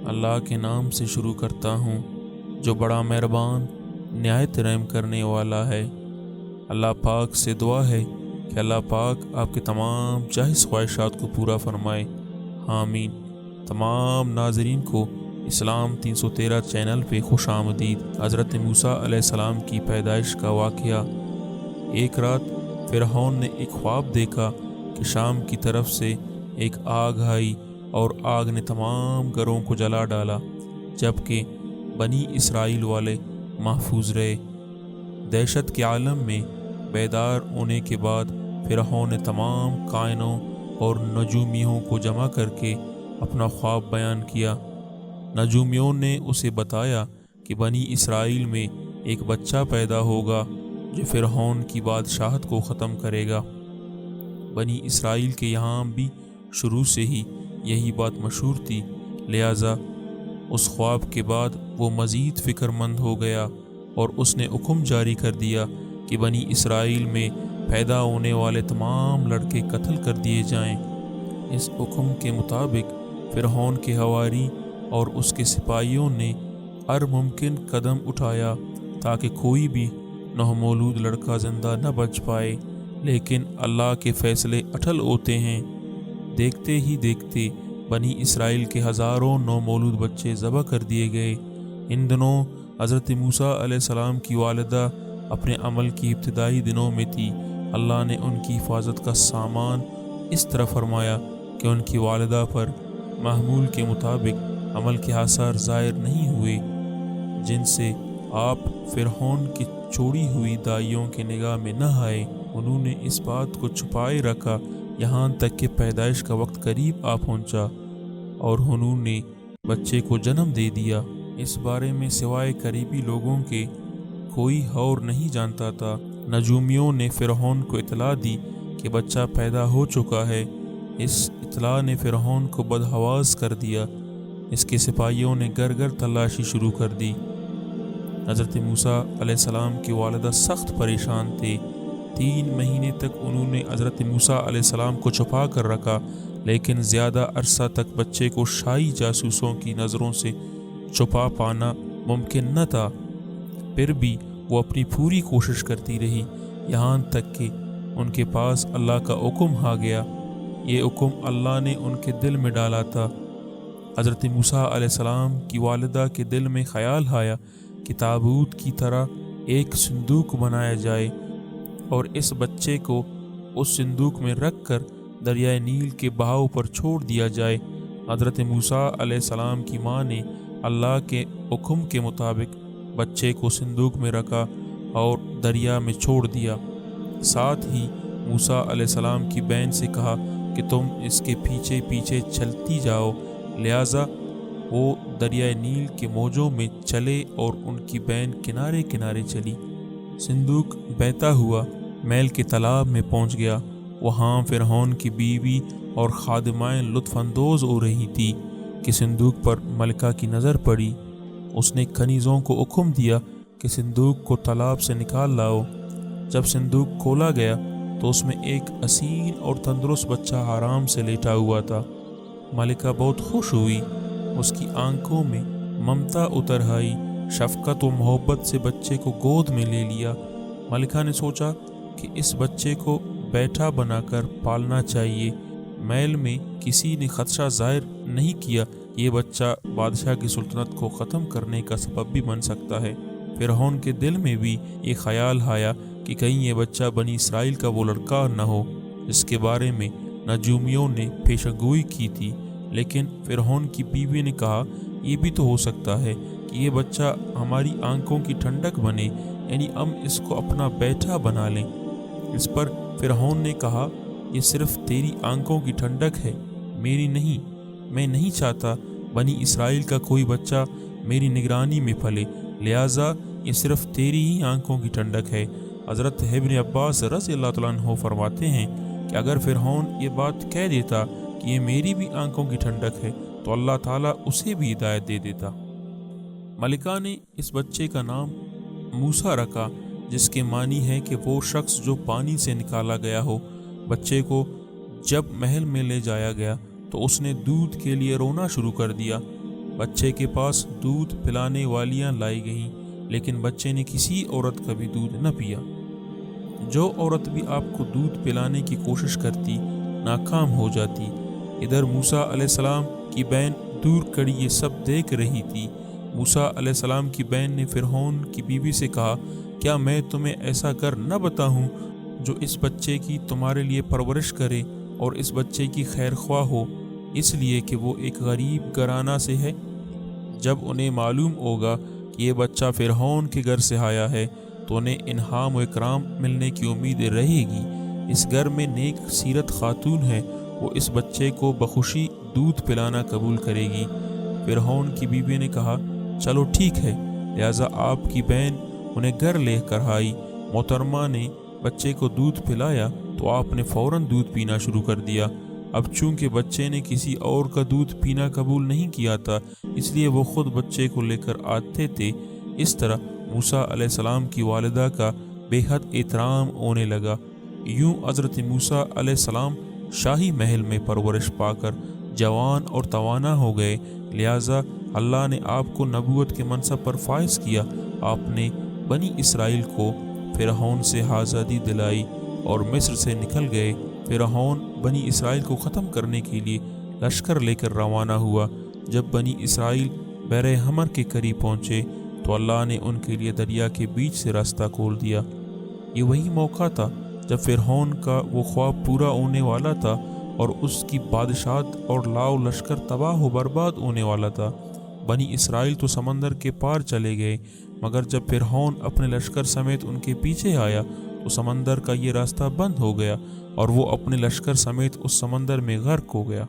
اللہ کے نام سے شروع کرتا ہوں جو بڑا مہربان نہایت رحم کرنے والا ہے۔ اللہ پاک سے دعا ہے کہ اللہ پاک آپ کے تمام جائز خواہشات کو پورا فرمائے، آمین۔ تمام ناظرین کو اسلام 313 چینل پہ خوش آمدید۔ حضرت موسیٰ علیہ السلام کی پیدائش کا واقعہ۔ ایک رات فرعون نے ایک خواب دیکھا کہ شام کی طرف سے ایک آگ آئی اور آگ نے تمام گھروں کو جلا ڈالا، جبکہ بنی اسرائیل والے محفوظ رہے۔ دہشت کے عالم میں بیدار ہونے کے بعد فرعون نے تمام کائنوں اور نجومیوں کو جمع کر کے اپنا خواب بیان کیا۔ نجومیوں نے اسے بتایا کہ بنی اسرائیل میں ایک بچہ پیدا ہوگا جو فرعون کی بادشاہت کو ختم کرے گا۔ بنی اسرائیل کے یہاں بھی شروع سے ہی یہی بات مشہور تھی، لہٰذا اس خواب کے بعد وہ مزید فکر مند ہو گیا اور اس نے حکم جاری کر دیا کہ بنی اسرائیل میں پیدا ہونے والے تمام لڑکے قتل کر دیے جائیں۔ اس حکم کے مطابق فرعون کے حواری اور اس کے سپاہیوں نے ہر ممکن قدم اٹھایا تاکہ کوئی بھی نومولود لڑکا زندہ نہ بچ پائے، لیکن اللہ کے فیصلے اٹل ہوتے ہیں۔ دیکھتے ہی دیکھتے بنی اسرائیل کے ہزاروں نومولود بچے ذبح کر دیے گئے۔ ان دنوں حضرت موسیٰ علیہ السلام کی والدہ اپنے عمل کی ابتدائی دنوں میں تھی۔ اللہ نے ان کی حفاظت کا سامان اس طرح فرمایا کہ ان کی والدہ پر معمول کے مطابق عمل کے آثار ظاہر نہیں ہوئے، جن سے آپ فرعون کی چھوڑی ہوئی دائیوں کی نگاہ میں نہ آئے۔ انہوں نے اس بات کو چھپائے رکھا یہاں تک کہ پیدائش کا وقت قریب آ پہنچا اور انہوں نے بچے کو جنم دے دیا۔ اس بارے میں سوائے قریبی لوگوں کے کوئی اور نہیں جانتا تھا۔ نجومیوں نے فرعون کو اطلاع دی کہ بچہ پیدا ہو چکا ہے۔ اس اطلاع نے فرعون کو بدحواس کر دیا۔ اس کے سپاہیوں نے گھر گھر تلاشی شروع کر دی۔ حضرت موسیٰ علیہ السلام کی والدہ سخت پریشان تھے۔ 3 مہینے تک انہوں نے حضرت موسیٰ علیہ السلام کو چھپا کر رکھا، لیکن زیادہ عرصہ تک بچے کو شاہی جاسوسوں کی نظروں سے چھپا پانا ممکن نہ تھا۔ پھر بھی وہ اپنی پوری کوشش کرتی رہی، یہاں تک کہ ان کے پاس اللہ کا حکم آ گیا۔ یہ حکم اللہ نے ان کے دل میں ڈالا تھا۔ حضرت موسیٰ علیہ السلام کی والدہ کے دل میں خیال آیا کہ تابوت کی طرح ایک صندوق بنایا جائے اور اس بچے کو اس صندوق میں رکھ کر دریائے نیل کے بہاؤ پر چھوڑ دیا جائے۔ حضرت موسیٰ علیہ السلام کی ماں نے اللہ کے حکم کے مطابق بچے کو صندوق میں رکھا اور دریا میں چھوڑ دیا۔ ساتھ ہی موسیٰ علیہ السلام کی بہن سے کہا کہ تم اس کے پیچھے پیچھے چلتی جاؤ، لہٰذا وہ دریائے نیل کے موجوں میں چلے اور ان کی بہن کنارے کنارے چلی۔ صندوق بہتا ہوا میل کے تالاب میں پہنچ گیا۔ وہاں فرعون کی بیوی اور خادمائیں لطف اندوز ہو رہی تھی کہ صندوق پر ملکہ کی نظر پڑی۔ اس نے کنیزوں کو حکم دیا کہ صندوق کو تالاب سے نکال لاؤ۔ جب صندوق کھولا گیا تو اس میں ایک حسین اور تندرست بچہ آرام سے لیٹا ہوا تھا۔ ملکہ بہت خوش ہوئی، اس کی آنکھوں میں ممتا اتر آئی، شفقت و محبت سے بچے کو گود میں لے لیا۔ ملکہ نے سوچا کہ اس بچے کو بیٹا بنا کر پالنا چاہیے۔ میل میں کسی نے خدشہ ظاہر نہیں کیا کہ یہ بچہ بادشاہ کی سلطنت کو ختم کرنے کا سبب بھی بن سکتا ہے۔ فرعون کے دل میں بھی یہ خیال آیا کہ کہیں یہ بچہ بنی اسرائیل کا وہ لڑکا نہ ہو جس کے بارے میں نجومیوں نے پیشگوئی کی تھی، لیکن فرعون کی بیوی نے کہا یہ بھی تو ہو سکتا ہے کہ یہ بچہ ہماری آنکھوں کی ٹھنڈک بنے، یعنی ہم اس کو اپنا بیٹا بنا لیں۔ اس پر فرعون نے کہا یہ صرف تیری آنکھوں کی ٹھنڈک ہے، میری نہیں۔ میں نہیں چاہتا بنی اسرائیل کا کوئی بچہ میری نگرانی میں پلے، لہٰذا یہ صرف تیری ہی آنکھوں کی ٹھنڈک ہے۔ حضرت ابن عباس رضی اللہ تعالیٰ عنہ فرماتے ہیں کہ اگر فرعون یہ بات کہہ دیتا کہ یہ میری بھی آنکھوں کی ٹھنڈک ہے تو اللہ تعالیٰ اسے بھی ہدایت دے دیتا۔ ملکہ نے اس بچے کا نام موسیٰ رکھا، جس کے معنی ہے کہ وہ شخص جو پانی سے نکالا گیا ہو۔ بچے کو جب محل میں لے جایا گیا تو اس نے دودھ کے لیے رونا شروع کر دیا۔ بچے کے پاس دودھ پلانے والیاں لائی گئیں، لیکن بچے نے کسی عورت کا بھی دودھ نہ پیا۔ جو عورت بھی آپ کو دودھ پلانے کی کوشش کرتی ناکام ہو جاتی۔ ادھر موسیٰ علیہ السلام کی بہن دور کھڑی یہ سب دیکھ رہی تھی۔ موسیٰ علیہ السلام کی بہن نے فرعون کی بیوی سے کہا، کیا میں تمہیں ایسا کر نہ بتاؤں جو اس بچے کی تمہارے لیے پرورش کرے اور اس بچے کی خیر خواہ ہو، اس لیے کہ وہ ایک غریب گھرانہ سے ہے؟ جب انہیں معلوم ہوگا کہ یہ بچہ فرعون کے گھر سے آیا ہے تو انہیں انعام و اکرام ملنے کی امید رہے گی۔ اس گھر میں نیک سیرت خاتون ہے، وہ اس بچے کو بخوشی دودھ پلانا قبول کرے گی۔ فرعون کی بیوی نے کہا، چلو ٹھیک ہے، لہٰذا آپ کی بہن انہیں گھر لے کر آئی۔ محترمہ نے بچے کو دودھ پلایا تو آپ نے فوراً دودھ پینا شروع کر دیا۔ اب چونکہ بچے نے کسی اور کا دودھ پینا قبول نہیں کیا تھا، اس لیے وہ خود بچے کو لے کر آتے تھے۔ اس طرح موسیٰ علیہ السلام کی والدہ کا بے حد احترام ہونے لگا۔ یوں حضرت موسیٰ علیہ السلام شاہی محل میں پرورش پا کر جوان اور توانا ہو گئے، لہٰذا اللہ نے آپ کو نبوت کے منصب پر فائز کیا۔ آپ نے بنی اسرائیل کو فرعون سے آزادی دلائی اور مصر سے نکل گئے۔ فرعون بنی اسرائیل کو ختم کرنے کے لیے لشکر لے کر روانہ ہوا۔ جب بنی اسرائیل بحر حمر کے قریب پہنچے تو اللہ نے ان کے لیے دریا کے بیچ سے راستہ کھول دیا۔ یہ وہی موقع تھا جب فرعون کا وہ خواب پورا ہونے والا تھا اور اس کی بادشاہت اور لاؤ لشکر تباہ و برباد ہونے والا تھا۔ بنی اسرائیل تو سمندر کے پار چلے گئے، مگر جب فرعون اپنے لشکر سمیت ان کے پیچھے آیا تو سمندر کا یہ راستہ بند ہو گیا اور وہ اپنے لشکر سمیت اس سمندر میں غرق ہو گیا۔